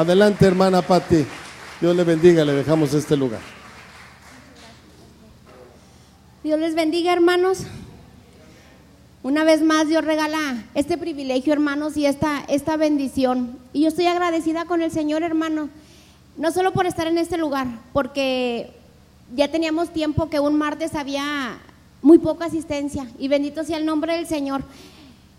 Adelante, hermana Pati. Dios le bendiga, le dejamos este lugar. Dios les bendiga, hermanos. Una vez más Dios regala este privilegio, hermanos, y esta bendición. Y yo estoy agradecida con el Señor, hermano, no solo por estar en este lugar, porque ya teníamos tiempo que un martes había muy poca asistencia, y bendito sea el nombre del Señor,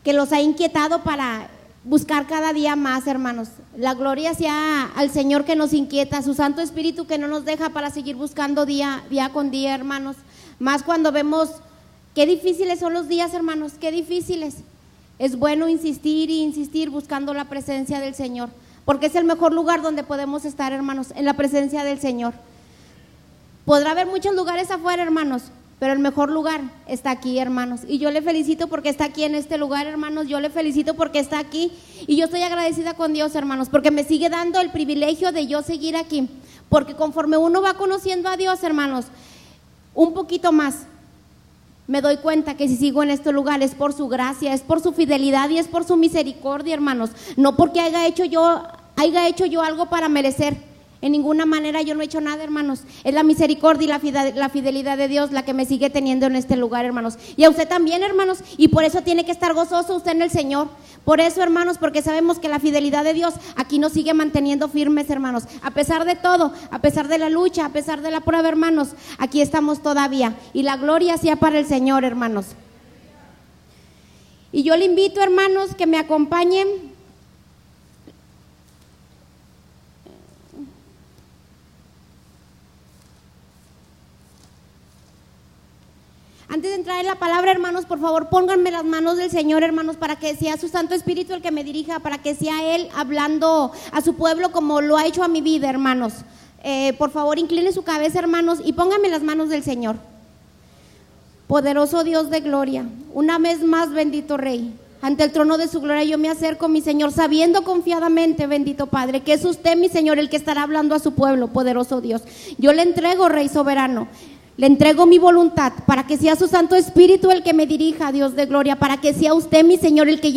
que los ha inquietado para buscar cada día más, hermanos. La gloria sea al Señor que nos inquieta, a su Santo Espíritu que no nos deja para seguir buscando día con día, hermanos. Más cuando vemos qué difíciles son los días, hermanos, qué difíciles. Es bueno insistir y insistir buscando la presencia del Señor, porque es el mejor lugar donde podemos estar, hermanos, en la presencia del Señor. Podrá haber muchos lugares afuera, hermanos, pero el mejor lugar está aquí, hermanos. Y yo le felicito porque está aquí en este lugar, hermanos. Yo le felicito porque está aquí. Y yo estoy agradecida con Dios, hermanos, porque me sigue dando el privilegio de yo seguir aquí. Porque conforme uno va conociendo a Dios, hermanos, un poquito más, me doy cuenta que si sigo en este lugar es por su gracia, es por su fidelidad y es por su misericordia, hermanos. No porque haya hecho yo algo para merecer. En ninguna manera yo no he hecho nada, hermanos. Es la misericordia y la fidelidad de Dios la que me sigue teniendo en este lugar, hermanos. Y a usted también, hermanos, y por eso tiene que estar gozoso usted en el Señor. Por eso, hermanos, porque sabemos que la fidelidad de Dios aquí nos sigue manteniendo firmes, hermanos. A pesar de todo, a pesar de la lucha, a pesar de la prueba, hermanos, aquí estamos todavía. Y la gloria sea para el Señor, hermanos. Y yo le invito, hermanos, que me acompañen. Antes de entrar en la palabra, hermanos, por favor, pónganme las manos del Señor, hermanos, para que sea su Santo Espíritu el que me dirija, para que sea Él hablando a su pueblo como lo ha hecho a mi vida, hermanos. Por favor, incline su cabeza, hermanos, y pónganme las manos del Señor. Poderoso Dios de gloria, una vez más, bendito Rey, ante el trono de su gloria yo me acerco, mi Señor, sabiendo confiadamente, bendito Padre, que es usted, mi Señor, el que estará hablando a su pueblo, poderoso Dios. Yo le entrego, Rey soberano, le entrego mi voluntad para que sea su Santo Espíritu el que me dirija, Dios de gloria, para que sea usted, mi Señor, el que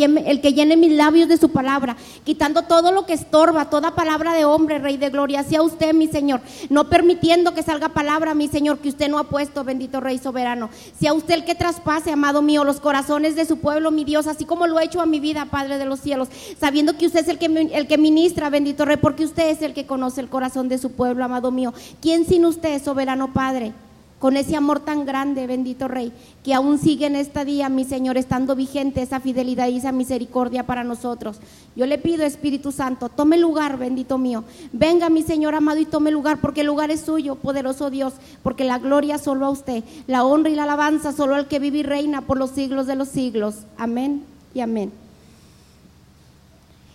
llene mis labios de su palabra, quitando todo lo que estorba, toda palabra de hombre, Rey de gloria. Sea usted, mi Señor, no permitiendo que salga palabra, mi Señor, que usted no ha puesto, bendito Rey soberano. Sea usted el que traspase, amado mío, los corazones de su pueblo, mi Dios, así como lo ha hecho a mi vida, Padre de los cielos, sabiendo que usted es el que ministra, bendito Rey, porque usted es el que conoce el corazón de su pueblo, amado mío. ¿Quién sin usted, soberano Padre? Con ese amor tan grande, bendito Rey, que aún sigue en este día, mi Señor, estando vigente esa fidelidad y esa misericordia para nosotros. Yo le pido, Espíritu Santo, tome lugar, bendito mío. Venga, mi Señor amado, y tome lugar, porque el lugar es suyo, poderoso Dios, porque la gloria solo a usted, la honra y la alabanza solo al que vive y reina por los siglos de los siglos. Amén y amén.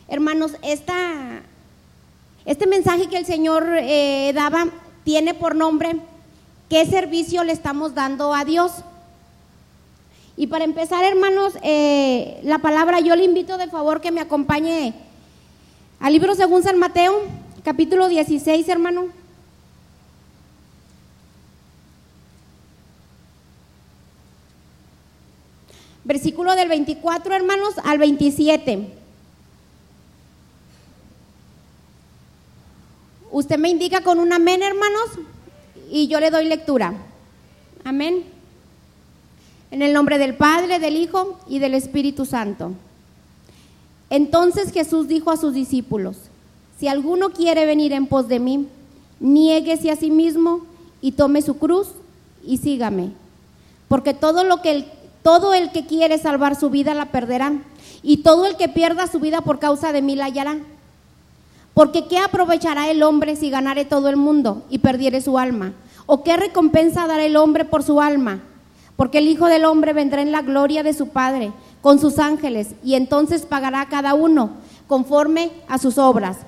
Hermanos, este mensaje que el Señor daba tiene por nombre: ¿qué servicio le estamos dando a Dios? Y para empezar, hermanos, la palabra, yo le invito de favor que me acompañe al libro según San Mateo, capítulo 16, hermano. Versículo del 24, hermanos, al 27. Usted me indica con un amén, hermanos, y yo le doy lectura. Amén. En el nombre del Padre, del Hijo y del Espíritu Santo. Entonces Jesús dijo a sus discípulos: si alguno quiere venir en pos de mí, niéguese a sí mismo y tome su cruz y sígame. Porque todo el que quiere salvar su vida la perderá, y todo el que pierda su vida por causa de mí la hallará. Porque ¿qué aprovechará el hombre si ganare todo el mundo y perdiere su alma? ¿O qué recompensa dará el hombre por su alma? Porque el Hijo del Hombre vendrá en la gloria de su Padre con sus ángeles, y entonces pagará a cada uno conforme a sus obras.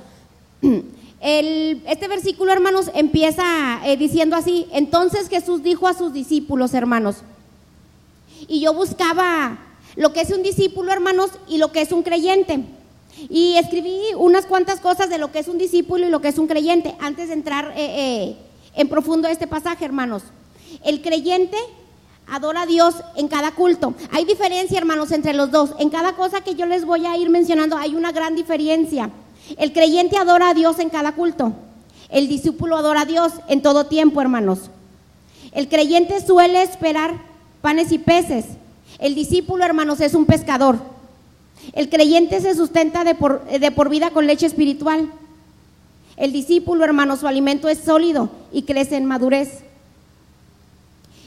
Este versículo, hermanos, empieza diciendo así: entonces Jesús dijo a sus discípulos, hermanos. Y yo buscaba lo que es un discípulo, hermanos, y lo que es un creyente. Y escribí unas cuantas cosas de lo que es un discípulo y lo que es un creyente antes de entrar en profundo este pasaje, hermanos. El creyente adora a Dios en cada culto. Hay diferencia, hermanos, entre los dos. En cada cosa que yo les voy a ir mencionando hay una gran diferencia. El creyente adora a Dios en cada culto. El discípulo adora a Dios en todo tiempo, hermanos. El creyente suele esperar panes y peces. El discípulo, hermanos, es un pescador. El creyente se sustenta de por vida con leche espiritual. El discípulo, hermanos, su alimento es sólido y crece en madurez.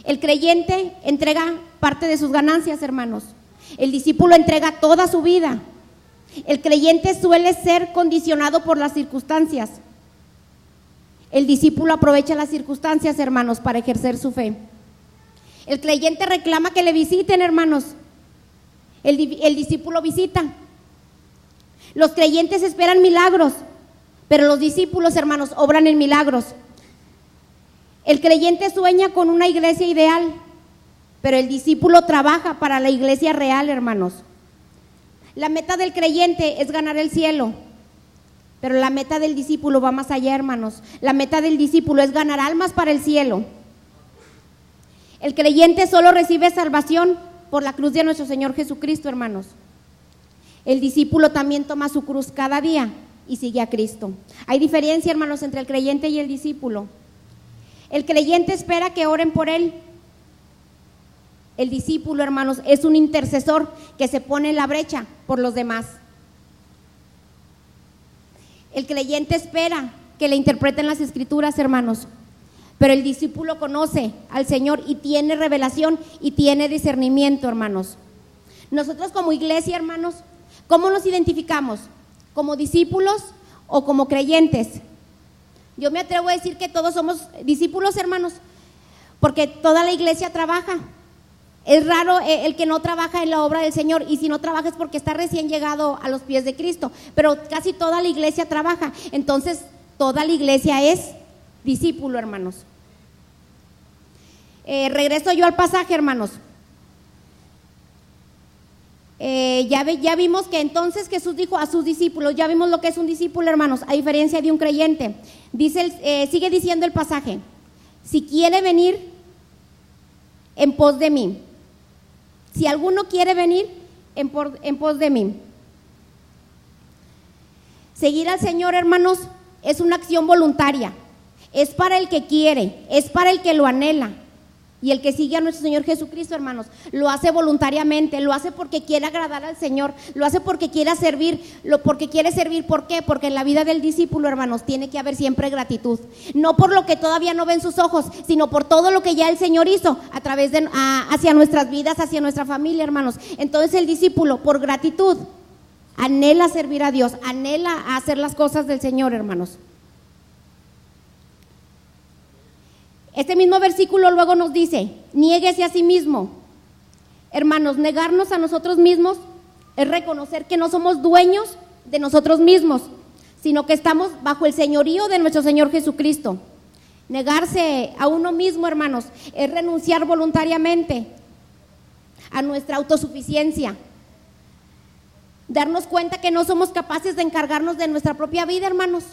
El creyente entrega parte de sus ganancias, hermanos. El discípulo entrega toda su vida. El creyente suele ser condicionado por las circunstancias. El discípulo aprovecha las circunstancias, hermanos, para ejercer su fe. El creyente reclama que le visiten, hermanos. El discípulo visita. Los creyentes esperan milagros, pero los discípulos, hermanos, obran en milagros. El creyente sueña con una iglesia ideal, pero el discípulo trabaja para la iglesia real, hermanos. La meta del creyente es ganar el cielo, pero la meta del discípulo va más allá, hermanos. La meta del discípulo es ganar almas para el cielo. El creyente solo recibe salvación por la cruz de nuestro Señor Jesucristo, hermanos. El discípulo también toma su cruz cada día y sigue a Cristo. Hay diferencia, hermanos, entre el creyente y el discípulo. El creyente espera que oren por él. El discípulo, hermanos, es un intercesor que se pone en la brecha por los demás. El creyente espera que le interpreten las escrituras, hermanos, pero el discípulo conoce al Señor y tiene revelación y tiene discernimiento, hermanos. Nosotros como iglesia, hermanos, ¿cómo nos identificamos? ¿Como discípulos o como creyentes? Yo me atrevo a decir que todos somos discípulos, hermanos, porque toda la iglesia trabaja. Es raro el que no trabaja en la obra del Señor, y si no trabaja es porque está recién llegado a los pies de Cristo, pero casi toda la iglesia trabaja. Entonces, toda la iglesia es discípulo, hermanos. Regreso yo al pasaje, hermanos. Ya vimos que entonces Jesús dijo a sus discípulos, ya vimos lo que es un discípulo, hermanos, a diferencia de un creyente. Sigue diciendo el pasaje: si quiere venir en pos de mí. Si alguno quiere venir en pos de mí. Seguir al Señor, hermanos, es una acción voluntaria. Es para el que quiere, es para el que lo anhela. Y el que sigue a nuestro Señor Jesucristo, hermanos, lo hace voluntariamente, lo hace porque quiere agradar al Señor, lo hace porque quiere servir, porque quiere servir. ¿Por qué? Porque en la vida del discípulo, hermanos, tiene que haber siempre gratitud. No por lo que todavía no ven sus ojos, sino por todo lo que ya el Señor hizo a través de, hacia nuestras vidas, hacia nuestra familia, hermanos. Entonces el discípulo, por gratitud, anhela servir a Dios, anhela hacer las cosas del Señor, hermanos. Este mismo versículo luego nos dice: niéguese a sí mismo. Hermanos, negarnos a nosotros mismos es reconocer que no somos dueños de nosotros mismos, sino que estamos bajo el señorío de nuestro Señor Jesucristo. Negarse a uno mismo, hermanos, es renunciar voluntariamente a nuestra autosuficiencia. Darnos cuenta que no somos capaces de encargarnos de nuestra propia vida, hermanos,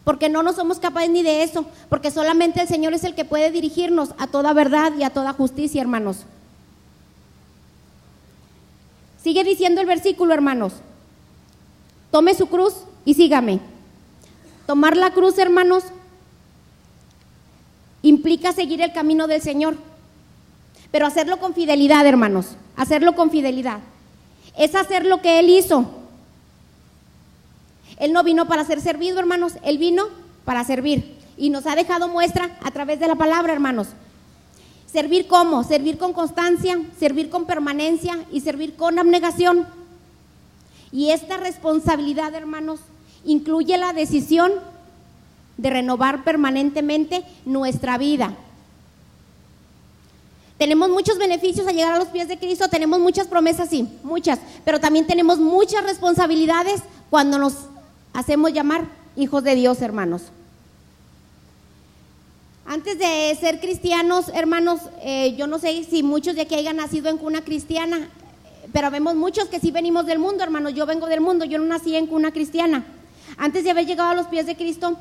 porque no somos capaces ni de eso, porque solamente el Señor es el que puede dirigirnos a toda verdad y a toda justicia, hermanos. Sigue diciendo el versículo, hermanos: tome su cruz y sígame. Tomar la cruz, hermanos, implica seguir el camino del Señor, pero hacerlo con fidelidad, hermanos, hacerlo con fidelidad. Es hacer lo que Él hizo. Él no vino para ser servido, hermanos, Él vino para servir. Y nos ha dejado muestra a través de la palabra, hermanos. ¿Servir cómo? Servir con constancia, servir con permanencia y servir con abnegación. Y esta responsabilidad, hermanos, incluye la decisión de renovar permanentemente nuestra vida. Tenemos muchos beneficios al llegar a los pies de Cristo, tenemos muchas promesas, sí, muchas, pero también tenemos muchas responsabilidades cuando nos hacemos llamar hijos de Dios, hermanos. Antes de ser cristianos, hermanos, yo no sé si muchos de aquí hayan nacido en cuna cristiana, pero vemos muchos que sí venimos del mundo, hermanos. Yo vengo del mundo, yo no nací en cuna cristiana. Antes de haber llegado a los pies de Cristo,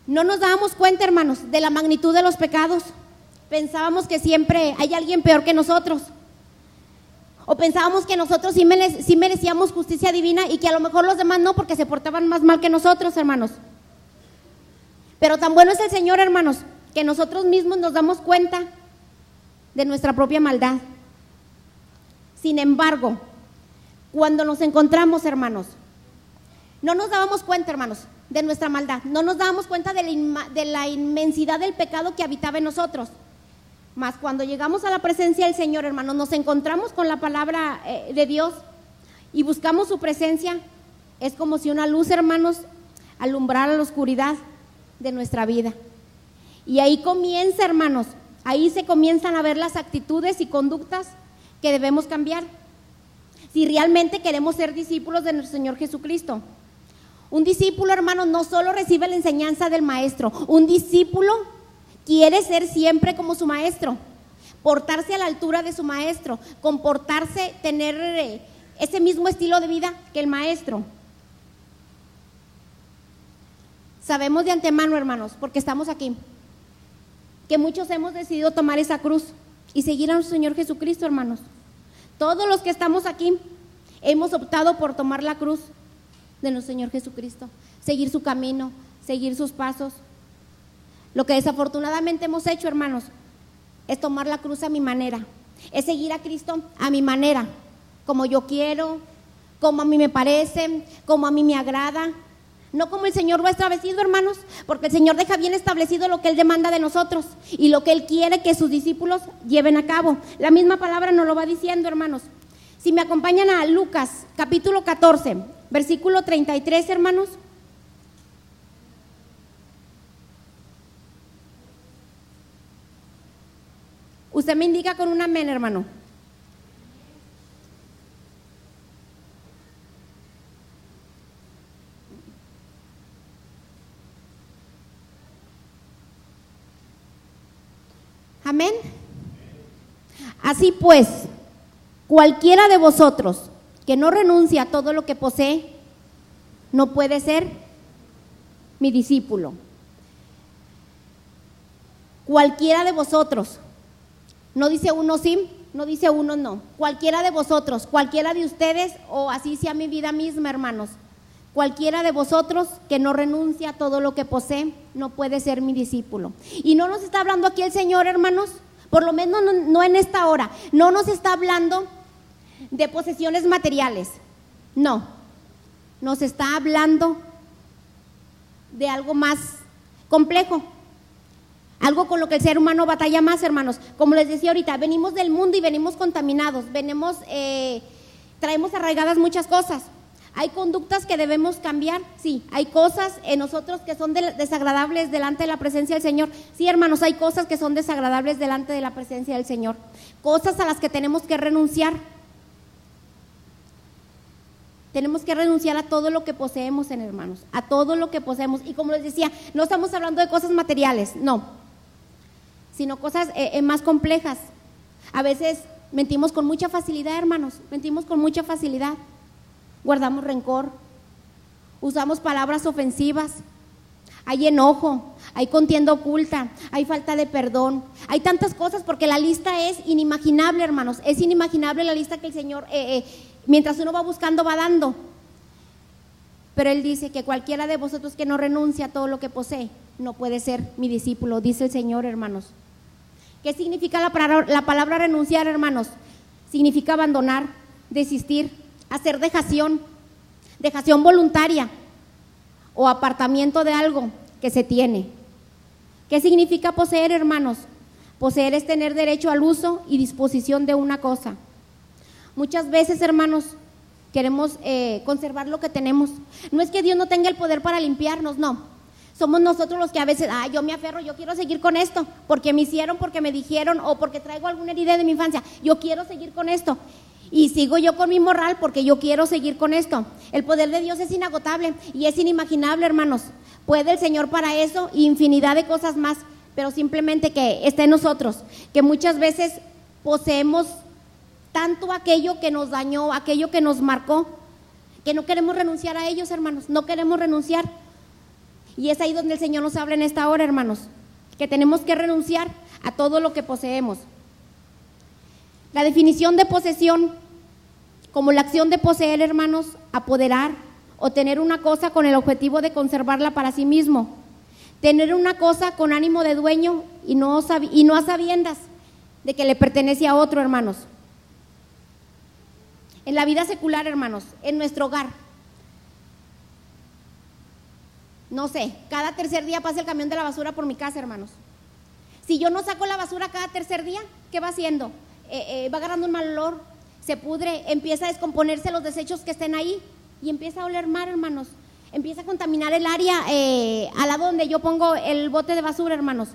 no nos dábamos cuenta, hermanos, de la magnitud de los pecados. Pensábamos que siempre hay alguien peor que nosotros. O pensábamos que nosotros sí merecíamos justicia divina y que a lo mejor los demás no, porque se portaban más mal que nosotros, hermanos. Pero tan bueno es el Señor, hermanos, que nosotros mismos nos damos cuenta de nuestra propia maldad. Sin embargo, cuando nos encontramos, hermanos, no nos dábamos cuenta, hermanos, de nuestra maldad. No nos dábamos cuenta de la inmensidad del pecado que habitaba en nosotros. Mas cuando llegamos a la presencia del Señor, hermanos, nos encontramos con la palabra de Dios y buscamos su presencia. Es como si una luz, hermanos, alumbrara la oscuridad de nuestra vida. Y ahí comienza, hermanos, ahí se comienzan a ver las actitudes y conductas que debemos cambiar si realmente queremos ser discípulos de nuestro Señor Jesucristo. Un discípulo, hermanos, no solo recibe la enseñanza del maestro, un discípulo quiere ser siempre como su maestro, portarse a la altura de su maestro, comportarse, tener ese mismo estilo de vida que el maestro. Sabemos de antemano, hermanos, porque estamos aquí, que muchos hemos decidido tomar esa cruz y seguir a nuestro Señor Jesucristo, hermanos. Todos los que estamos aquí hemos optado por tomar la cruz de nuestro Señor Jesucristo, seguir su camino, seguir sus pasos. Lo que desafortunadamente hemos hecho, hermanos, es tomar la cruz a mi manera, es seguir a Cristo a mi manera, como yo quiero, como a mí me parece, como a mí me agrada, no como el Señor lo ha establecido, hermanos, porque el Señor deja bien establecido lo que Él demanda de nosotros y lo que Él quiere que sus discípulos lleven a cabo. La misma palabra nos lo va diciendo, hermanos. Si me acompañan a Lucas, capítulo 14, versículo 33, hermanos. Usted me indica con un amén, hermano. Amén. Así pues, cualquiera de vosotros que no renuncie a todo lo que posee, no puede ser mi discípulo. Cualquiera de vosotros. No dice uno sí, no dice uno no. Cualquiera de vosotros, cualquiera de ustedes, o así sea mi vida misma, hermanos. Cualquiera de vosotros que no renuncia a todo lo que posee, no puede ser mi discípulo. Y no nos está hablando aquí el Señor, hermanos, por lo menos no en esta hora. No nos está hablando de posesiones materiales. No, nos está hablando de algo más complejo. Algo con lo que el ser humano batalla más, hermanos. Como les decía ahorita, venimos del mundo y venimos contaminados, traemos arraigadas muchas cosas. ¿Hay conductas que debemos cambiar? Sí. ¿Hay cosas en nosotros que son desagradables delante de la presencia del Señor? Sí, hermanos, hay cosas que son desagradables delante de la presencia del Señor. Cosas a las que tenemos que renunciar. Tenemos que renunciar a todo lo que poseemos, hermanos, a todo lo que poseemos. Y como les decía, no estamos hablando de cosas materiales, no, sino cosas más complejas. A veces mentimos con mucha facilidad, hermanos, mentimos con mucha facilidad. Guardamos rencor, usamos palabras ofensivas, hay enojo, hay contienda oculta, hay falta de perdón, hay tantas cosas, porque la lista es inimaginable, hermanos, es inimaginable la lista que el Señor, mientras uno va buscando, va dando. Pero Él dice que cualquiera de vosotros que no renuncia a todo lo que posee, no puede ser mi discípulo, dice el Señor, hermanos. ¿Qué significa la palabra renunciar, hermanos? Significa abandonar, desistir, hacer dejación voluntaria o apartamiento de algo que se tiene. ¿Qué significa poseer, hermanos? Poseer es tener derecho al uso y disposición de una cosa. Muchas veces, hermanos, queremos conservar lo que tenemos. No es que Dios no tenga el poder para limpiarnos, no. Somos nosotros los que a veces, yo me aferro, yo quiero seguir con esto, porque me hicieron, porque me dijeron, o porque traigo alguna herida de mi infancia, yo quiero seguir con esto. Y sigo yo con mi morral porque yo quiero seguir con esto. El poder de Dios es inagotable y es inimaginable, hermanos. Puede el Señor para eso y infinidad de cosas más, pero simplemente que esté en nosotros, que muchas veces poseemos tanto aquello que nos dañó, aquello que nos marcó, que no queremos renunciar a ellos, hermanos, no queremos renunciar. Y es ahí donde el Señor nos habla en esta hora, hermanos, que tenemos que renunciar a todo lo que poseemos. La definición de posesión como la acción de poseer, hermanos, apoderar o tener una cosa con el objetivo de conservarla para sí mismo, tener una cosa con ánimo de dueño y no a sabiendas de que le pertenece a otro, hermanos. En la vida secular, hermanos, en nuestro hogar, no sé, cada tercer día pasa el camión de la basura por mi casa, hermanos. Si yo no saco la basura cada tercer día, ¿qué va haciendo? Va agarrando un mal olor, se pudre, empieza a descomponerse los desechos que estén ahí y empieza a oler mal, hermanos. Empieza a contaminar el área al lado donde yo pongo el bote de basura, hermanos.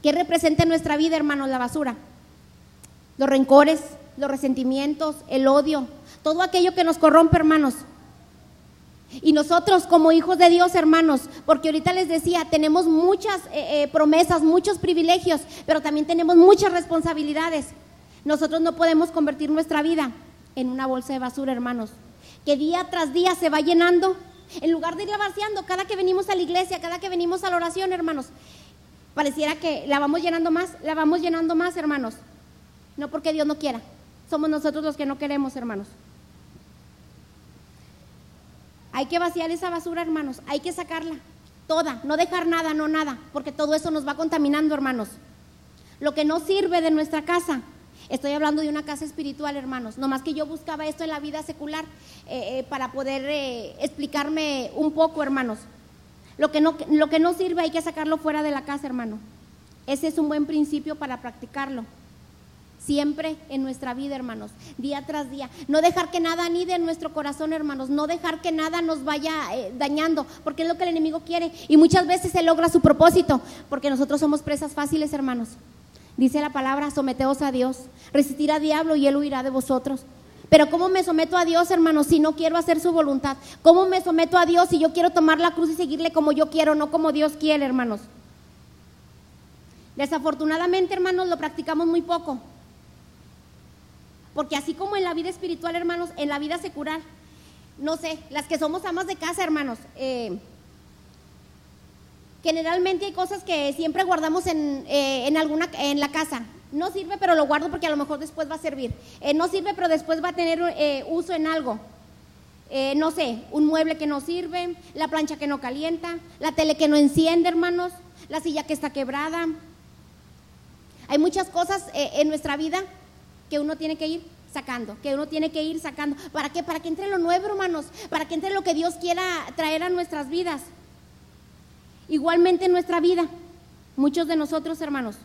¿Qué representa en nuestra vida, hermanos, la basura? Los rencores, los resentimientos, el odio, todo aquello que nos corrompe, hermanos. Y nosotros como hijos de Dios, hermanos, porque ahorita les decía, tenemos muchas promesas, muchos privilegios, pero también tenemos muchas responsabilidades. Nosotros no podemos convertir nuestra vida en una bolsa de basura, hermanos, que día tras día se va llenando. En lugar de irla vaciando cada que venimos a la iglesia, cada que venimos a la oración, hermanos, pareciera que la vamos llenando más, hermanos. No porque Dios no quiera, somos nosotros los que no queremos, hermanos. Hay que vaciar esa basura, hermanos, hay que sacarla toda, no dejar nada, no nada, porque todo eso nos va contaminando, hermanos. Lo que no sirve de nuestra casa, estoy hablando de una casa espiritual, hermanos, nomás que yo buscaba esto en la vida secular para poder explicarme un poco, hermanos. Lo que no sirve hay que sacarlo fuera de la casa, hermano. Ese es un buen principio para practicarlo. Siempre en nuestra vida, hermanos, día tras día. No dejar que nada anide en nuestro corazón, hermanos. No dejar que nada nos vaya dañando, porque es lo que el enemigo quiere. Y muchas veces se logra su propósito, porque nosotros somos presas fáciles, hermanos. Dice la palabra, someteos a Dios, resistir al diablo y él huirá de vosotros. Pero ¿cómo me someto a Dios, hermanos, si no quiero hacer su voluntad? ¿Cómo me someto a Dios si yo quiero tomar la cruz y seguirle como yo quiero, no como Dios quiere, hermanos? Desafortunadamente, hermanos, lo practicamos muy poco. Porque así como en la vida espiritual, hermanos, en la vida secular, no sé, las que somos amas de casa, hermanos, generalmente hay cosas que siempre guardamos en la casa. No sirve, pero lo guardo porque a lo mejor después va a servir. No sirve, pero después va a tener uso en algo. No sé, un mueble que no sirve, la plancha que no calienta, la tele que no enciende, hermanos, la silla que está quebrada. Hay muchas cosas en nuestra vida que uno tiene que ir sacando, ¿Para qué? Para que entre lo nuevo, hermanos, para que entre lo que Dios quiera traer a nuestras vidas. Igualmente en nuestra vida, muchos de nosotros, hermanos,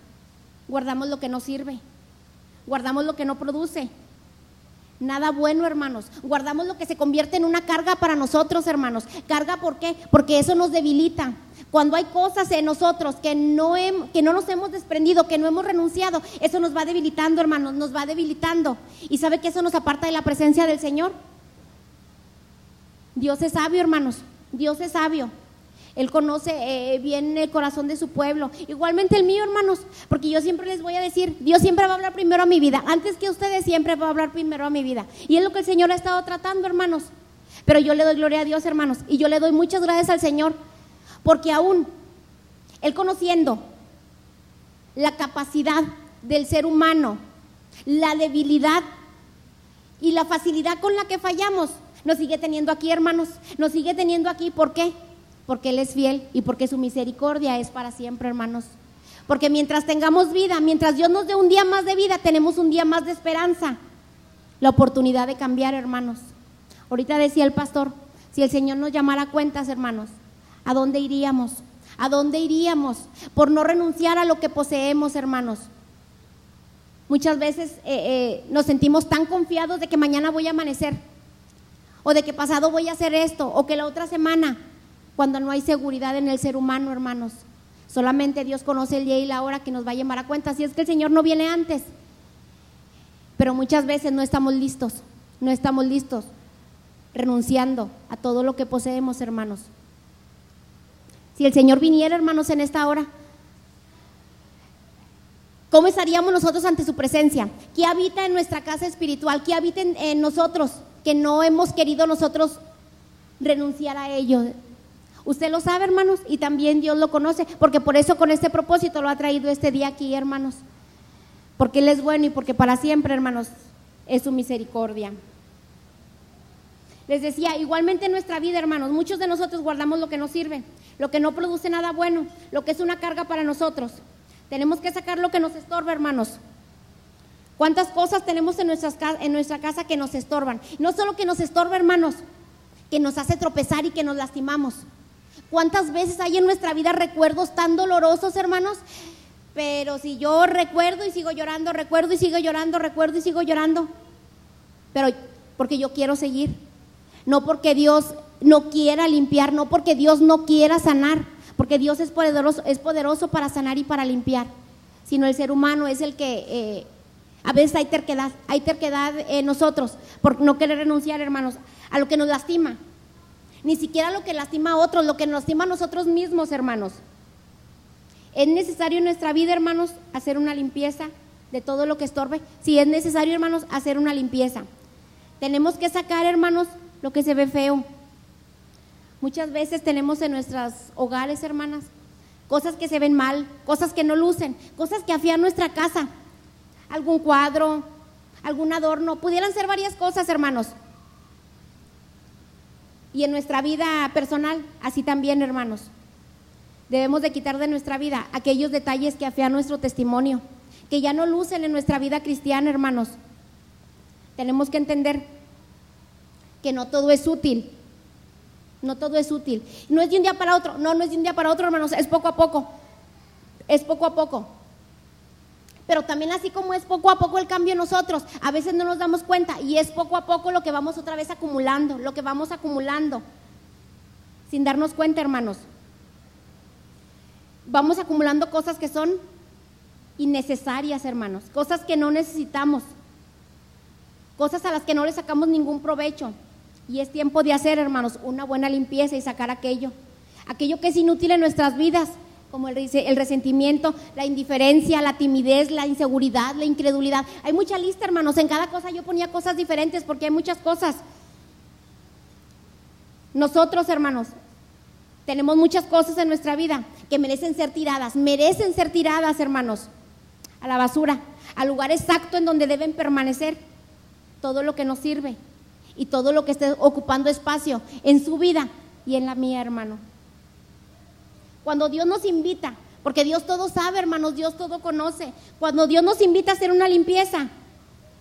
guardamos lo que no sirve, guardamos lo que no produce nada bueno, hermanos, guardamos lo que se convierte en una carga para nosotros, hermanos. Carga, ¿por qué? Porque eso nos debilita. Cuando hay cosas en nosotros que no nos hemos desprendido, que no hemos renunciado, eso nos va debilitando, hermanos, nos va debilitando. ¿Y sabe que eso nos aparta de la presencia del Señor? Dios es sabio, hermanos, Dios es sabio. Él conoce bien el corazón de su pueblo. Igualmente el mío, hermanos, porque yo siempre les voy a decir, Dios siempre va a hablar primero a mi vida. Antes que ustedes, siempre va a hablar primero a mi vida. Y es lo que el Señor ha estado tratando, hermanos. Pero yo le doy gloria a Dios, hermanos, y yo le doy muchas gracias al Señor, porque aún Él, conociendo la capacidad del ser humano, la debilidad y la facilidad con la que fallamos, nos sigue teniendo aquí, hermanos. Nos sigue teniendo aquí, ¿por qué? Porque Él es fiel y porque su misericordia es para siempre, hermanos. Porque mientras tengamos vida, mientras Dios nos dé un día más de vida, tenemos un día más de esperanza, la oportunidad de cambiar, hermanos. Ahorita decía el pastor, si el Señor nos llamara a cuentas, hermanos, ¿a dónde iríamos? ¿A dónde iríamos? Por no renunciar a lo que poseemos, hermanos. Muchas veces nos sentimos tan confiados de que mañana voy a amanecer, o de que pasado voy a hacer esto, o que la otra semana, cuando no hay seguridad en el ser humano, hermanos. Solamente Dios conoce el día y la hora que nos va a llamar a cuentas, si es que el Señor no viene antes. Pero muchas veces no estamos listos, renunciando a todo lo que poseemos, hermanos. Si el Señor viniera, hermanos, en esta hora, ¿cómo estaríamos nosotros ante su presencia? ¿Qué habita en nuestra casa espiritual? ¿Qué habita en nosotros que no hemos querido nosotros renunciar a ello? Usted lo sabe, hermanos, y también Dios lo conoce, porque por eso con este propósito lo ha traído este día aquí, hermanos. Porque Él es bueno y porque para siempre, hermanos, es su misericordia. Les decía, igualmente en nuestra vida, hermanos, muchos de nosotros guardamos lo que no sirve, lo que no produce nada bueno, lo que es una carga para nosotros. Tenemos que sacar lo que nos estorba, hermanos. ¿Cuántas cosas tenemos en nuestra casa que nos estorban? No solo que nos estorba, hermanos, que nos hace tropezar y que nos lastimamos. ¿Cuántas veces hay en nuestra vida recuerdos tan dolorosos, hermanos? Pero si yo recuerdo y sigo llorando, recuerdo y sigo llorando, recuerdo y sigo llorando. Pero porque yo quiero seguir. No porque Dios no quiera limpiar, no porque Dios no quiera sanar, porque Dios es poderoso para sanar y para limpiar, sino el ser humano es el que a veces hay terquedad en nosotros por no querer renunciar, hermanos, a lo que nos lastima. Ni siquiera lo que lastima a otros, lo que nos lastima a nosotros mismos, hermanos. Es necesario en nuestra vida, hermanos, hacer una limpieza de todo lo que estorbe. Si es necesario, hermanos, hacer una limpieza. Tenemos que sacar, hermanos, lo que se ve feo. Muchas veces tenemos en nuestros hogares, hermanas, cosas que se ven mal, cosas que no lucen, cosas que afean nuestra casa. Algún cuadro, algún adorno, pudieran ser varias cosas, hermanos. Y en nuestra vida personal, así también, hermanos. Debemos de quitar de nuestra vida aquellos detalles que afean nuestro testimonio, que ya no lucen en nuestra vida cristiana, hermanos. Tenemos que entender que no todo es útil. No todo es útil. No es de un día para otro. No es de un día para otro, hermanos. Es poco a poco. Es poco a poco. Pero también así como es poco a poco el cambio en nosotros, a veces no nos damos cuenta y es poco a poco lo que vamos otra vez acumulando, lo que vamos acumulando, sin darnos cuenta, hermanos. Vamos acumulando cosas que son innecesarias, hermanos, cosas que no necesitamos, cosas a las que no le sacamos ningún provecho. Y es tiempo de hacer, hermanos, una buena limpieza y sacar aquello que es inútil en nuestras vidas, como el resentimiento, la indiferencia, la timidez, la inseguridad, la incredulidad. Hay mucha lista, hermanos, en cada cosa yo ponía cosas diferentes porque hay muchas cosas. Nosotros, hermanos, tenemos muchas cosas en nuestra vida que merecen ser tiradas, hermanos, a la basura, al lugar exacto en donde deben permanecer. Todo lo que nos sirve y todo lo que esté ocupando espacio en su vida y en la mía, hermano. Cuando Dios nos invita, porque Dios todo sabe, hermanos, Dios todo conoce. Cuando Dios nos invita a hacer una limpieza,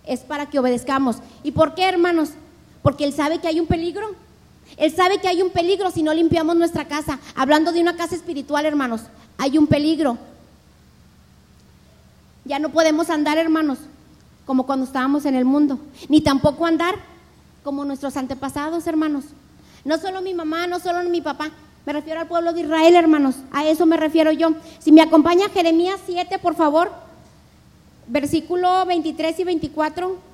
es para que obedezcamos. ¿Y por qué, hermanos? Porque Él sabe que hay un peligro. Él sabe que hay un peligro si no limpiamos nuestra casa. Hablando de una casa espiritual, hermanos, hay un peligro. Ya no podemos andar, hermanos, como cuando estábamos en el mundo, ni tampoco andar como nuestros antepasados, hermanos. No solo mi mamá, no solo mi papá, me refiero al pueblo de Israel, hermanos, a eso me refiero yo. Si me acompaña Jeremías 7, por favor, versículo 23 y 24.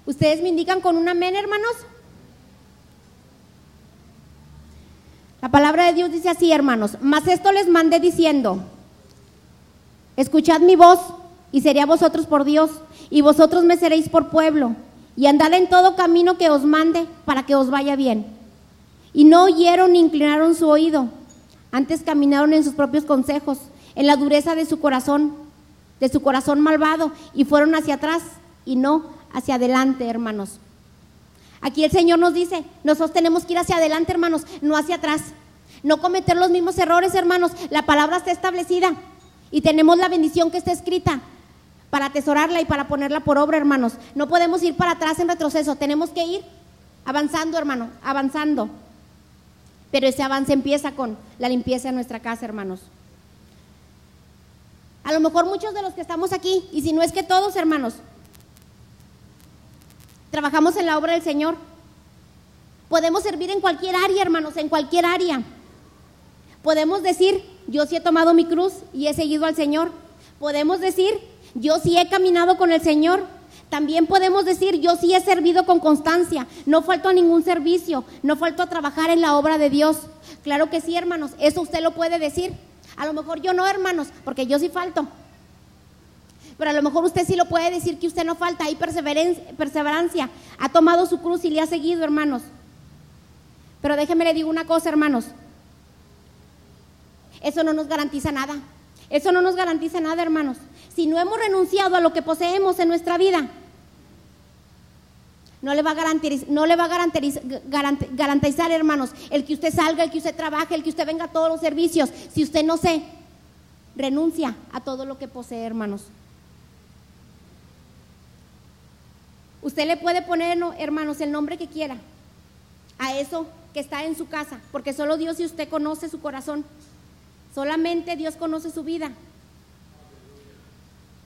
¿Ustedes me indican con un amén, hermanos? La palabra de Dios dice así, hermanos: mas esto les mandé diciendo, escuchad mi voz, y seré a vosotros por Dios, y vosotros me seréis por pueblo, y andad en todo camino que os mande, para que os vaya bien. Y no oyeron ni inclinaron su oído, antes caminaron en sus propios consejos, en la dureza de su corazón malvado, y fueron hacia atrás y no hacia adelante, hermanos. Aquí el Señor nos dice, nosotros tenemos que ir hacia adelante, hermanos, no hacia atrás, no cometer los mismos errores, hermanos. La palabra está establecida y tenemos la bendición que está escrita para atesorarla y para ponerla por obra, hermanos. No podemos ir para atrás en retroceso, tenemos que ir avanzando, hermano, avanzando. Pero ese avance empieza con la limpieza de nuestra casa, hermanos. A lo mejor muchos de los que estamos aquí, y si no es que todos, hermanos, trabajamos en la obra del Señor. Podemos servir en cualquier área, hermanos, en cualquier área. Podemos decir, yo sí he tomado mi cruz y he seguido al Señor. Podemos decir, yo sí he caminado con el Señor. También podemos decir, yo sí he servido con constancia. No falto a ningún servicio, no falto a trabajar en la obra de Dios. Claro que sí, hermanos, eso usted lo puede decir. A lo mejor yo no, hermanos, porque yo sí falto. Pero a lo mejor usted sí lo puede decir que usted no falta, hay perseverancia, ha tomado su cruz y le ha seguido, hermanos. Pero déjeme le digo una cosa, hermanos, eso no nos garantiza nada, eso no nos garantiza nada, hermanos. Si no hemos renunciado a lo que poseemos en nuestra vida, no le va a garantizar, hermanos, el que usted salga, el que usted trabaje, el que usted venga a todos los servicios, si usted no se renuncia a todo lo que posee, hermanos. Usted le puede poner, hermanos, el nombre que quiera a eso que está en su casa, porque solo Dios y usted conoce su corazón, solamente Dios conoce su vida.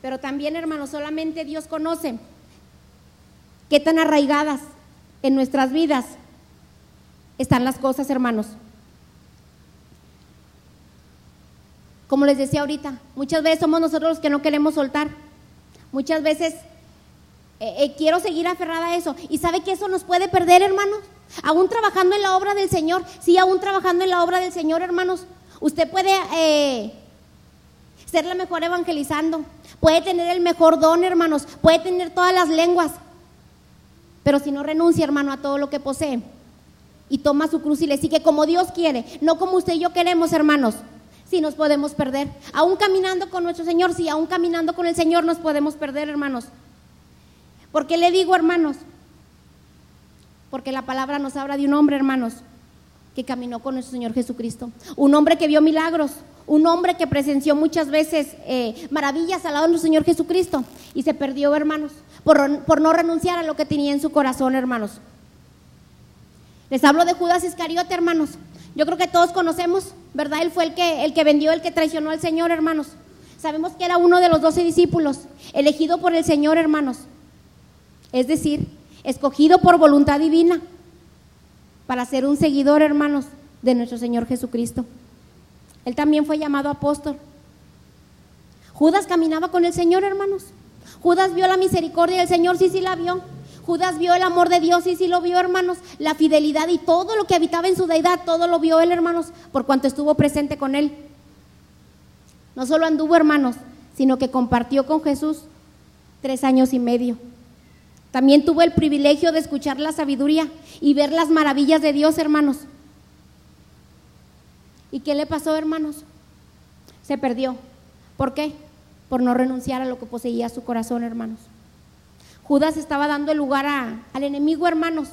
Pero también, hermanos, solamente Dios conoce qué tan arraigadas en nuestras vidas están las cosas, hermanos. Como les decía ahorita, muchas veces somos nosotros los que no queremos soltar. Muchas veces quiero seguir aferrada a eso. ¿Y sabe que eso nos puede perder, hermanos? Aún trabajando en la obra del Señor. Sí, aún trabajando en la obra del Señor, hermanos. Usted puede ser la mejor evangelizando, puede tener el mejor don, hermanos, puede tener todas las lenguas, pero si no renuncia, hermano, a todo lo que posee y toma su cruz y le sigue como Dios quiere, no como usted y yo queremos, hermanos, sí nos podemos perder. Aún caminando con nuestro Señor, sí, aún caminando con el Señor nos podemos perder, hermanos. ¿Por qué le digo, hermanos? Porque la palabra nos habla de un hombre, hermanos, que caminó con nuestro Señor Jesucristo, un hombre que vio milagros, un hombre que presenció muchas veces maravillas al lado de nuestro Señor Jesucristo y se perdió, hermanos, por no renunciar a lo que tenía en su corazón, hermanos. Les hablo de Judas Iscariote, hermanos. Yo creo que todos conocemos, ¿verdad? Él fue el que vendió, el que traicionó al Señor, hermanos. Sabemos que era uno de los 12 discípulos, elegido por el Señor, hermanos. Es decir, escogido por voluntad divina para ser un seguidor, hermanos, de nuestro Señor Jesucristo. Él también fue llamado apóstol. Judas caminaba con el Señor, hermanos. Judas vio la misericordia del Señor, sí la vio. Judas vio el amor de Dios, sí lo vio, hermanos. La fidelidad y todo lo que habitaba en su deidad, todo lo vio él, hermanos, por cuanto estuvo presente con él. No solo anduvo, hermanos, sino que compartió con Jesús 3 años y medio. También tuvo el privilegio de escuchar la sabiduría y ver las maravillas de Dios, hermanos. ¿Y qué le pasó, hermanos? Se perdió. ¿Por qué? Por no renunciar a lo que poseía su corazón, hermanos. Judas estaba dando el lugar al enemigo, hermanos,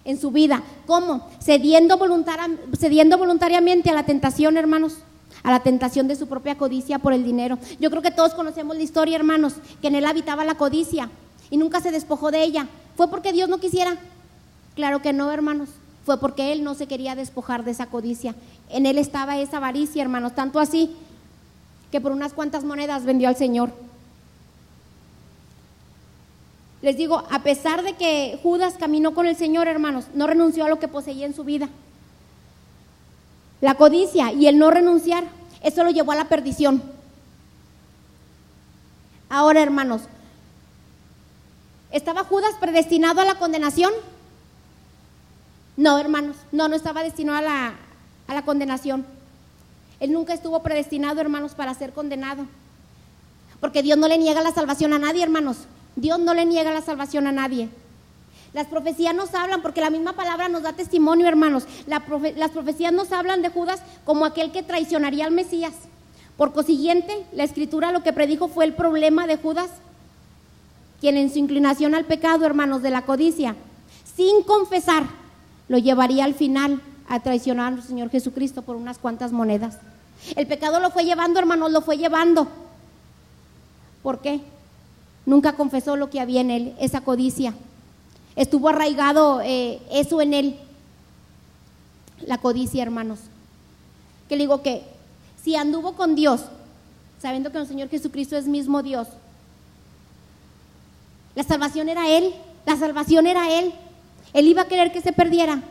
en su vida. ¿Cómo? Cediendo voluntariamente a la tentación, hermanos, a la tentación de su propia codicia por el dinero. Yo creo que todos conocemos la historia, hermanos, que en él habitaba la codicia y nunca se despojó de ella. ¿Fue porque Dios no quisiera? Claro que no, hermanos. Fue porque él no se quería despojar de esa codicia. En él estaba esa avaricia, hermanos, tanto así que por unas cuantas monedas vendió al Señor. Les digo, a pesar de que Judas caminó con el Señor, hermanos, no renunció a lo que poseía en su vida. La codicia y el no renunciar, eso lo llevó a la perdición. Ahora, hermanos, ¿estaba Judas predestinado a la condenación? No, hermanos, no estaba destinado a la condenación. Él nunca estuvo predestinado, hermanos, para ser condenado. Porque Dios no le niega la salvación a nadie, hermanos. Dios no le niega la salvación a nadie. Las profecías nos hablan, porque la misma palabra nos da testimonio, hermanos. Las profecías nos hablan de Judas como aquel que traicionaría al Mesías. Por consiguiente, la Escritura lo que predijo fue el problema de Judas, quien en su inclinación al pecado, hermanos, de la codicia, sin confesar, lo llevaría al final a traicionar al Señor Jesucristo por unas cuantas monedas. El pecado lo fue llevando, hermanos, lo fue llevando. ¿Por qué? Nunca confesó lo que había en él, esa codicia. Estuvo arraigado eso en él, la codicia, hermanos. Que le digo que si anduvo con Dios, sabiendo que el Señor Jesucristo es mismo Dios, la salvación era Él, la salvación era Él. Él iba a querer que se perdiera.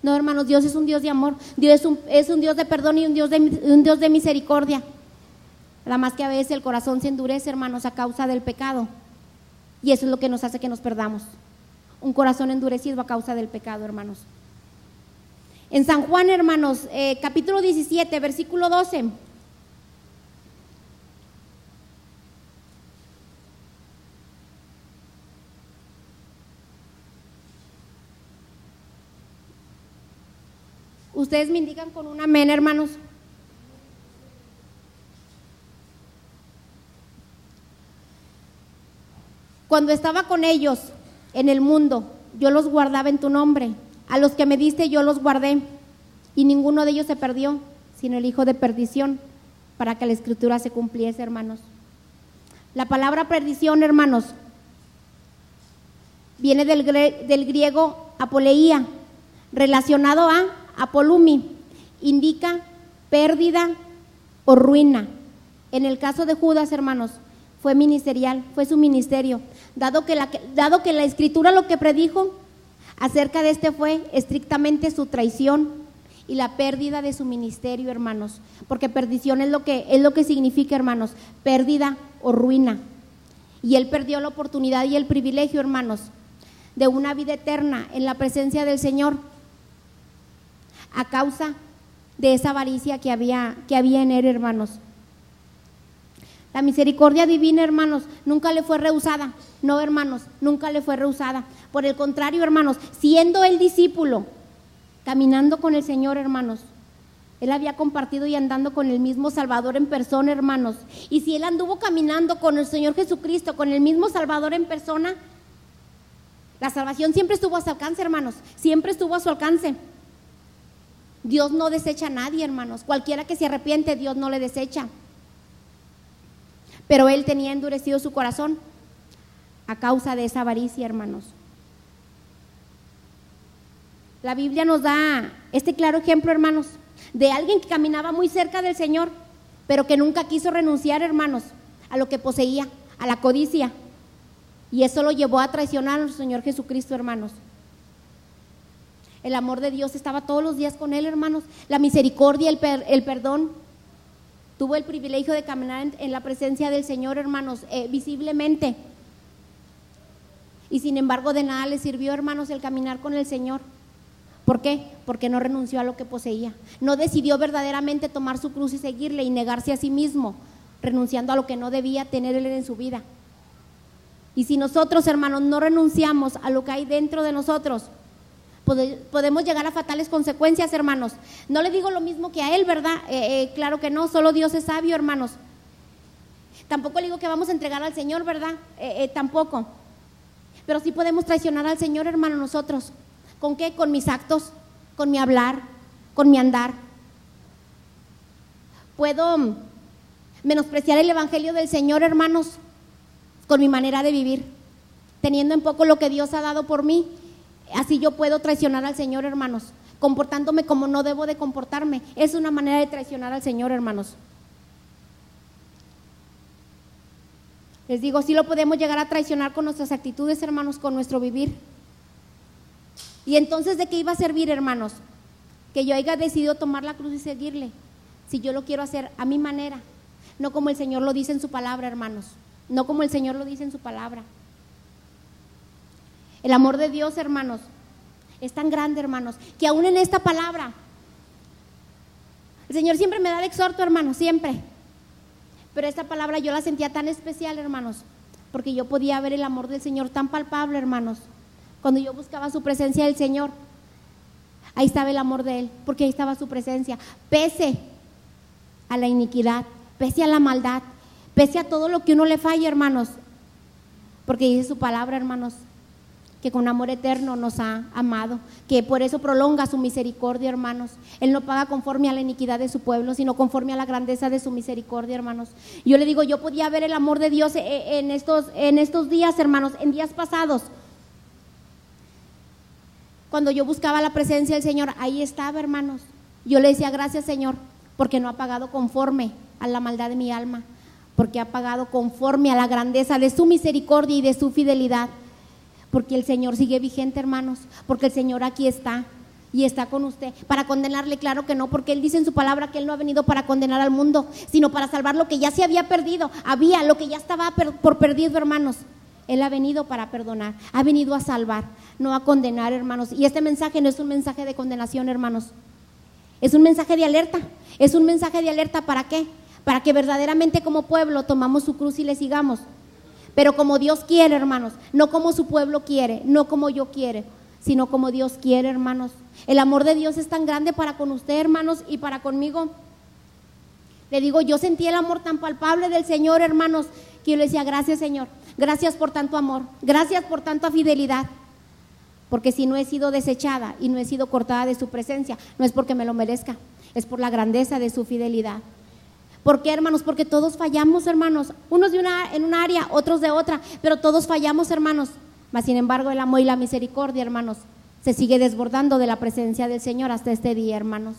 No, hermanos, Dios es un Dios de amor, Dios es un Dios de perdón y un Dios de misericordia. Nada más que a veces el corazón se endurece, hermanos, a causa del pecado. Y eso es lo que nos hace que nos perdamos. Un corazón endurecido a causa del pecado, hermanos. En San Juan, hermanos, capítulo 17, versículo 12. Ustedes me indican con un amén, hermanos. Cuando estaba con ellos en el mundo, yo los guardaba en tu nombre. A los que me diste yo los guardé, y ninguno de ellos se perdió, sino el hijo de perdición, para que la escritura se cumpliese, hermanos. La palabra perdición, hermanos, viene del griego apoleía, relacionado a apolumi, indica pérdida o ruina. En el caso de Judas, hermanos, fue ministerial, fue su ministerio, dado que la escritura lo que predijo acerca de este fue estrictamente su traición y la pérdida de su ministerio, hermanos, porque perdición es lo que significa, hermanos, pérdida o ruina. Y él perdió la oportunidad y el privilegio, hermanos, de una vida eterna en la presencia del Señor a causa de esa avaricia que había en él, hermanos. La misericordia divina, hermanos, nunca le fue rehusada. No, hermanos, nunca le fue rehusada. Por el contrario, hermanos, siendo el discípulo, caminando con el Señor, hermanos, él había compartido y andando con el mismo Salvador en persona, hermanos. Y si él anduvo caminando con el Señor Jesucristo, con el mismo Salvador en persona, la salvación siempre estuvo a su alcance, hermanos. Siempre estuvo a su alcance. Dios no desecha a nadie, hermanos. Cualquiera que se arrepiente, Dios no le desecha. Pero él tenía endurecido su corazón a causa de esa avaricia, hermanos. La Biblia nos da este claro ejemplo, hermanos, de alguien que caminaba muy cerca del Señor, pero que nunca quiso renunciar, hermanos, a lo que poseía, a la codicia. Y eso lo llevó a traicionar al Señor Jesucristo, hermanos. El amor de Dios estaba todos los días con él, hermanos. La misericordia, el perdón. Tuvo el privilegio de caminar en la presencia del Señor, hermanos, visiblemente. Y sin embargo, de nada le sirvió, hermanos, el caminar con el Señor. ¿Por qué? Porque no renunció a lo que poseía. No decidió verdaderamente tomar su cruz y seguirle y negarse a sí mismo, renunciando a lo que no debía tener él en su vida. Y si nosotros, hermanos, no renunciamos a lo que hay dentro de nosotros, podemos llegar a fatales consecuencias, hermanos. No le digo lo mismo que a él, ¿verdad? Claro que no, solo Dios es sabio, hermanos. Tampoco le digo que vamos a entregar al Señor, ¿verdad? Tampoco. Pero sí podemos traicionar al Señor, hermano, nosotros. ¿Con qué? Con mis actos, con mi hablar, con mi andar. Puedo menospreciar el evangelio del Señor, hermanos, con mi manera de vivir, teniendo en poco lo que Dios ha dado por mí. Así yo puedo traicionar al Señor, hermanos, comportándome como no debo de comportarme. Es una manera de traicionar al Señor, hermanos. Les digo, sí lo podemos llegar a traicionar con nuestras actitudes, hermanos, con nuestro vivir. Y entonces, ¿de qué iba a servir, hermanos? Que yo haya decidido tomar la cruz y seguirle, si yo lo quiero hacer a mi manera, no como el Señor lo dice en su palabra, hermanos, no como el Señor lo dice en su palabra. El amor de Dios, hermanos, es tan grande, hermanos, que aún en esta palabra, el Señor siempre me da el exhorto, hermanos, siempre. Pero esta palabra yo la sentía tan especial, hermanos, porque yo podía ver el amor del Señor tan palpable, hermanos. Cuando yo buscaba su presencia del Señor, ahí estaba el amor de Él, porque ahí estaba su presencia. Pese a la iniquidad, pese a la maldad, pese a todo lo que uno le falla, hermanos, porque dice su palabra, hermanos, que con amor eterno nos ha amado, que por eso prolonga su misericordia, hermanos. Él no paga conforme a la iniquidad de su pueblo, sino conforme a la grandeza de su misericordia, hermanos. Yo le digo, yo podía ver el amor de Dios en estos días, hermanos, en días pasados. Cuando yo buscaba la presencia del Señor, ahí estaba, hermanos. Yo le decía, gracias, Señor, porque no ha pagado conforme a la maldad de mi alma, porque ha pagado conforme a la grandeza de su misericordia y de su fidelidad. Porque el Señor sigue vigente, hermanos, porque el Señor aquí está y está con usted. Para condenarle, claro que no, porque Él dice en su palabra que Él no ha venido para condenar al mundo, sino para salvar lo que ya se había perdido, lo que ya estaba por perdido, hermanos. Él ha venido para perdonar, ha venido a salvar, no a condenar, hermanos. Y este mensaje no es un mensaje de condenación, hermanos, es un mensaje de alerta. Es un mensaje de alerta, ¿para qué? Para que verdaderamente como pueblo tomamos su cruz y le sigamos. Pero como Dios quiere, hermanos, no como su pueblo quiere, no como yo quiero, sino como Dios quiere, hermanos. El amor de Dios es tan grande para con usted, hermanos, y para conmigo. Le digo, yo sentí el amor tan palpable del Señor, hermanos, que yo le decía, gracias, Señor, gracias por tanto amor, gracias por tanta fidelidad, porque si no he sido desechada y no he sido cortada de su presencia, no es porque me lo merezca, es por la grandeza de su fidelidad. ¿Por qué, hermanos? Porque todos fallamos, hermanos, unos en una área, otros de otra, pero todos fallamos, hermanos. Mas sin embargo el amor y la misericordia, hermanos, se sigue desbordando de la presencia del Señor hasta este día, hermanos.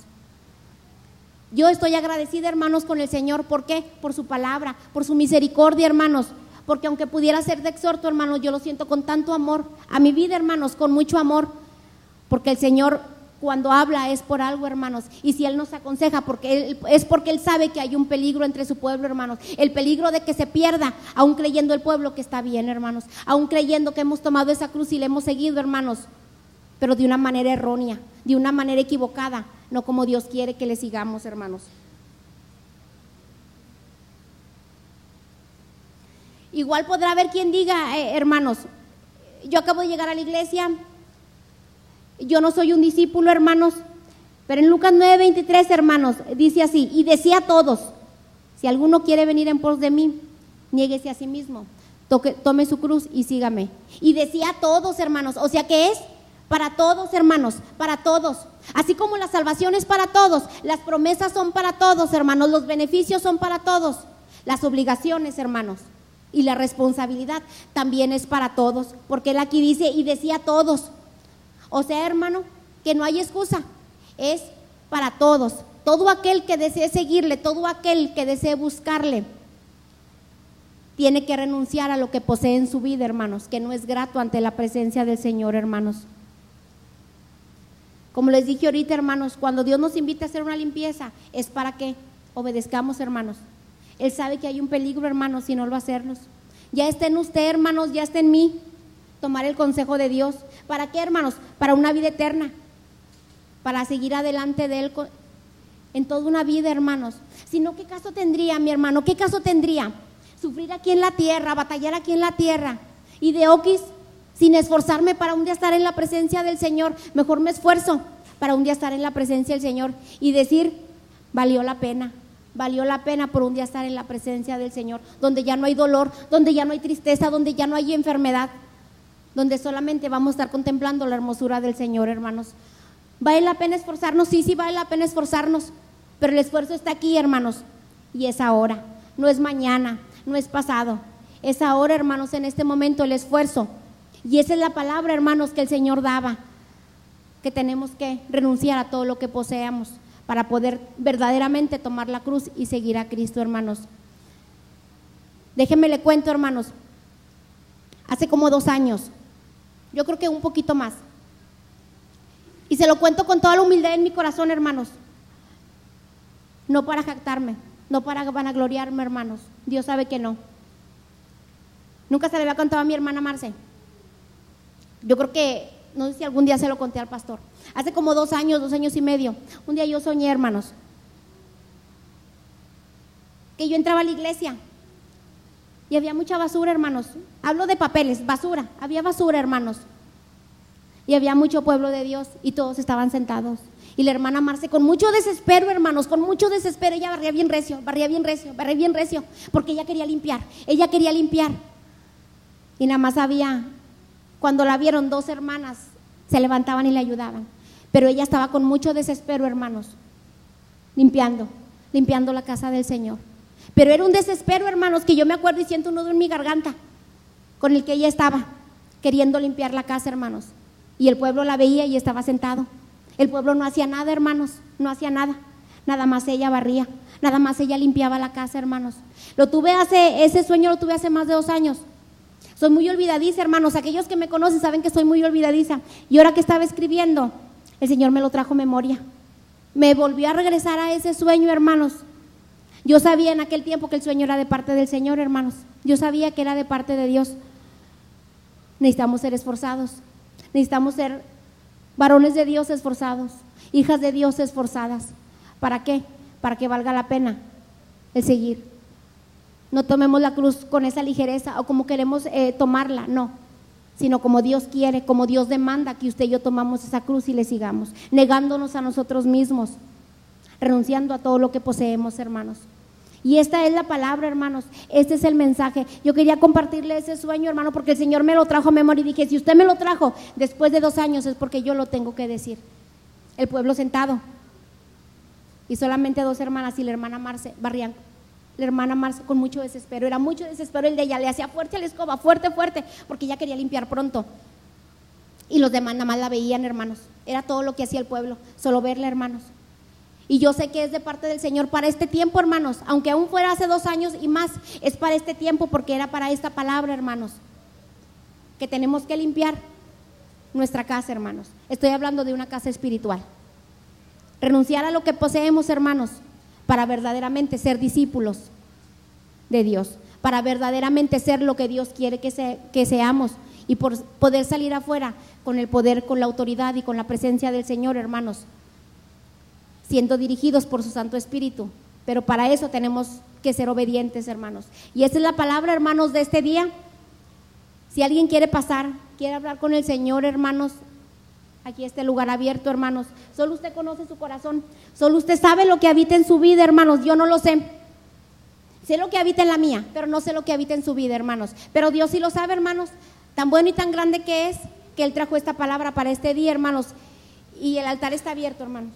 Yo estoy agradecida, hermanos, con el Señor. ¿Por qué? Por su palabra, por su misericordia, hermanos, porque aunque pudiera ser de exhorto, hermanos, yo lo siento con tanto amor a mi vida, hermanos, con mucho amor, porque el Señor cuando habla es por algo, hermanos, y si Él nos aconseja es porque Él sabe que hay un peligro entre su pueblo, hermanos, el peligro de que se pierda, aún creyendo el pueblo que está bien, hermanos, aún creyendo que hemos tomado esa cruz y le hemos seguido, hermanos, pero de una manera errónea, de una manera equivocada, no como Dios quiere que le sigamos, hermanos. Igual podrá haber quien diga, hermanos, yo acabo de llegar a la iglesia, yo no soy un discípulo, hermanos, pero en Lucas 9:23, hermanos, dice así, y decía a todos, si alguno quiere venir en pos de mí, niéguese a sí mismo, tome su cruz y sígame. Y decía a todos, hermanos, o sea que es para todos, hermanos, para todos. Así como la salvación es para todos, las promesas son para todos, hermanos, los beneficios son para todos, las obligaciones, hermanos, y la responsabilidad también es para todos, porque Él aquí dice, y decía a todos. O sea, hermano, que no hay excusa, es para todos. Todo aquel que desee seguirle, todo aquel que desee buscarle, tiene que renunciar a lo que posee en su vida, hermanos, que no es grato ante la presencia del Señor, hermanos. Como les dije ahorita, hermanos, cuando Dios nos invita a hacer una limpieza, es para que obedezcamos, hermanos. Él sabe que hay un peligro, hermanos, si no lo hacemos. Ya está en usted, hermanos, ya está en mí, tomar el consejo de Dios. ¿Para qué, hermanos? Para una vida eterna, para seguir adelante de Él en toda una vida, hermanos. Si no, ¿qué caso tendría, mi hermano? ¿Qué caso tendría? Sufrir aquí en la tierra, batallar aquí en la tierra, y de oquis, sin esforzarme para un día estar en la presencia del Señor. Mejor me esfuerzo para un día estar en la presencia del Señor y decir, valió la pena por un día estar en la presencia del Señor, donde ya no hay dolor, donde ya no hay tristeza, donde ya no hay enfermedad, donde solamente vamos a estar contemplando la hermosura del Señor, hermanos. ¿Vale la pena esforzarnos? Sí, vale la pena esforzarnos, pero el esfuerzo está aquí, hermanos, y es ahora, no es mañana, no es pasado, es ahora, hermanos, en este momento el esfuerzo. Y esa es la palabra, hermanos, que el Señor daba, que tenemos que renunciar a todo lo que poseamos para poder verdaderamente tomar la cruz y seguir a Cristo, hermanos. Déjenme le cuento, hermanos, hace como 2 años, yo creo que un poquito más, y se lo cuento con toda la humildad en mi corazón, hermanos, no para jactarme, no para vanagloriarme, hermanos, Dios sabe que no. Nunca se le había contado a mi hermana Marce. Yo creo que, no sé si algún día se lo conté al pastor. Hace como 2 años, 2 años y medio, un día yo soñé, hermanos, que yo entraba a la iglesia y había mucha basura, hermanos. Hablo de papeles, basura, había basura, hermanos. Y había mucho pueblo de Dios y todos estaban sentados. Y la hermana Marce, con mucho desespero, hermanos, con mucho desespero, ella barría bien recio, porque ella quería limpiar. Y nada más había, cuando la vieron, 2 hermanas se levantaban y le ayudaban, pero ella estaba con mucho desespero, hermanos, limpiando la casa del Señor. Pero era un desespero, hermanos, que yo me acuerdo y siento un nudo en mi garganta, con el que ella estaba queriendo limpiar la casa, hermanos, y el pueblo la veía y estaba sentado. El pueblo no hacía nada, hermanos, no hacía nada, nada más ella barría, nada más ella limpiaba la casa, hermanos. Ese sueño lo tuve hace más de 2 años. Soy muy olvidadiza, hermanos, aquellos que me conocen saben que soy muy olvidadiza, y ahora que estaba escribiendo, el Señor me lo trajo a memoria, me volvió a regresar a ese sueño, hermanos. Yo sabía en aquel tiempo que el sueño era de parte del Señor, hermanos, yo sabía que era de parte de Dios. Necesitamos ser esforzados, necesitamos ser varones de Dios esforzados, hijas de Dios esforzadas. ¿Para qué? Para que valga la pena el seguir. No tomemos la cruz con esa ligereza o como queremos tomarla, no. sino como Dios quiere, como Dios demanda que usted y yo tomamos esa cruz y le sigamos, negándonos a nosotros mismos, renunciando a todo lo que poseemos, hermanos. Y esta es la palabra, hermanos, este es el mensaje. Yo quería compartirle ese sueño, hermano, porque el Señor me lo trajo a memoria y dije, si usted me lo trajo después de 2 años es porque yo lo tengo que decir. El pueblo sentado y solamente 2 hermanas y la hermana Marce Barrián. La hermana Marce con mucho desespero, era mucho desespero el de ella, le hacía fuerte a la escoba, fuerte, porque ella quería limpiar pronto. Y los demás nada más la veían, hermanos, era todo lo que hacía el pueblo, solo verla, hermanos. Y yo sé que es de parte del Señor para este tiempo, hermanos, aunque aún fuera hace 2 años y más, es para este tiempo porque era para esta palabra, hermanos, que tenemos que limpiar nuestra casa, hermanos. Estoy hablando de una casa espiritual. Renunciar a lo que poseemos, hermanos, para verdaderamente ser discípulos de Dios, para verdaderamente ser lo que Dios quiere que seamos y por poder salir afuera con el poder, con la autoridad y con la presencia del Señor, hermanos, siendo dirigidos por su Santo Espíritu. Pero para eso tenemos que ser obedientes, hermanos. Y esa es la palabra, hermanos, de este día. Si alguien quiere pasar, quiere hablar con el Señor, hermanos, aquí está el lugar abierto, hermanos. Solo usted conoce su corazón, solo usted sabe lo que habita en su vida, hermanos. Yo no lo sé. Sé lo que habita en la mía, pero no sé lo que habita en su vida, hermanos. Pero Dios sí lo sabe, hermanos. Tan bueno y tan grande que es, que Él trajo esta palabra para este día, hermanos. Y el altar está abierto, hermanos.